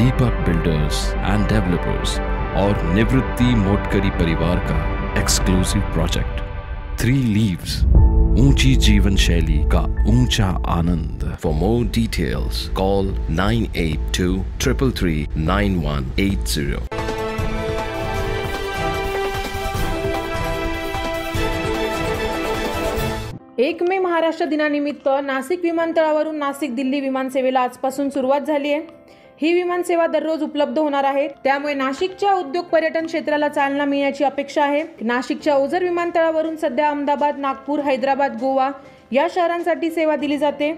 Deepak builders end developers और निवृत्ति मोटकरी परिवार का एक्सक्लूसिव प्रोजेक्ट 3 लीव्स, ऊंची जीवन शैली का ऊंचा आनंद। For more details call 9823339180। एक मे महाराष्ट्र दिनानिमित्त नाशिक विमानतळावरून नाशिक दिल्ली विमानसेवेला आजपासून सुरुवात झाली आहे। ही विमानसेवा दररोज उपलब्ध होणार आहे, त्यामुळे नाशिकच्या उद्योग पर्यटन क्षेत्राला चालना मिळण्याची अपेक्षा आहे। नाशिकच्या ओझर विमानतळावरून सध्या अहमदाबाद, नागपूर, हैदराबाद, गोवा या शहरांसाठी सेवा दिली जाते।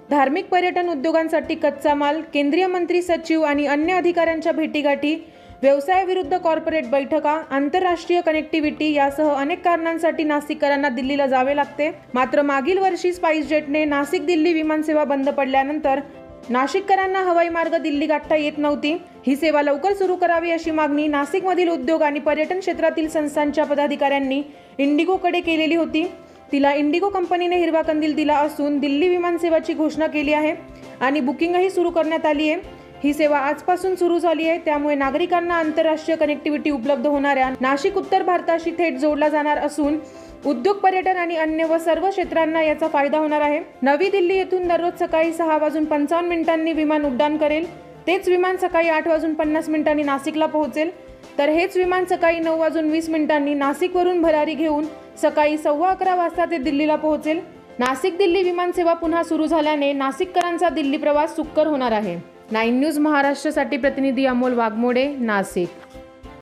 धार्मिक पर्यटन उद्योगांसाठी कच्चा माल, केंद्रीय मंत्री सचिव आणि अन्य अधिकाऱ्यांच्या भेटीगाठी, व्यवसायाविरुद्ध कॉर्पोरेट बैठका, आंतरराष्ट्रीय कनेक्टिव्हिटी यासह अनेक कारणांसाठी नाशिककरांना दिल्लीला जावे लागते। मात्र मागील वर्षी स्पाइसजेटने नाशिक दिल्ली विमानसेवा बंद पडल्यानंतर नाशिककरांना हवाई मार्ग दिल्ली गाठता येत नव्हती। ही सेवा लवकर सुरू करावी अशी मागणी नाशिकमधील उद्योग आणि पर्यटन क्षेत्रातील संस्थांच्या पदाधिकाऱ्यांनी इंडिगोकडे केलेली होती। तिला इंडिगो कंपनीने हिरवा कंदील दिला असून दिल्ली विमानसेवेची घोषणा केली आहे आणि बुकिंगही सुरू करण्यात आली आहे। ही सेवा आजपासून सुरू झाली आहे, त्यामुळे नागरिकांना आंतरराष्ट्रीय कनेक्टिव्हिटी उपलब्ध होणाऱ्या नाशिक उत्तर भारताशी थेट जोडला जाणार असून उद्योग, पर्यटन आणि अन्य व सर्व क्षेत्रांना याचा फायदा होणार आहे। नवी दिल्ली येथून दररोज सकाळी 6:55 विमान उड्डाण करेल। तेच विमान सकाळी 8:50 नाशिकला पोहोचेल, तर हेच विमान सकाळी 9:20 नाशिकवरून भरारी घेऊन सकाळी 11:15 वाजता ते दिल्लीला पोहोचेल। नाशिक दिल्ली विमानसेवा पुन्हा सुरू झाल्याने नाशिककरांचा दिल्ली प्रवास सुकर होणार आहे। 9 न्यूज महाराष्ट्रासाठी प्रतिनिधी अमोल वाघमोडे, नाशिक।